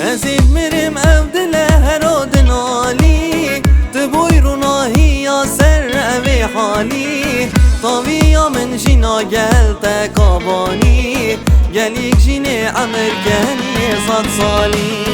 ازید میرم او دل هراد نالی تبوی رو ناهی یا سر اوی حالی طاوی یا من جینا گل تکابانی گلیک جین عمر گلی 100 سالی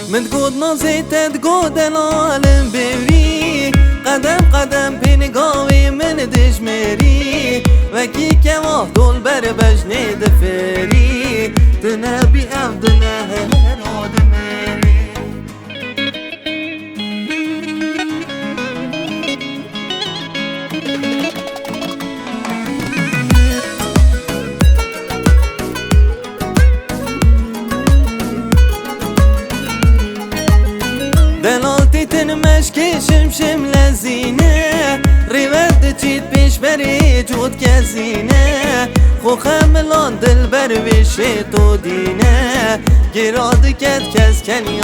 من تقود نازيت تقود العالم بوري قدم قدم بنقاوي من دجمري وكي كواه دول بربج ندفري تنبي أفضل هرود مري دلالتي تنمشكي شمشم لزينه ريوت تجيد بيش بري جود كزينه خو خملان دل بر وشه تو دينه گراد کد کس کنی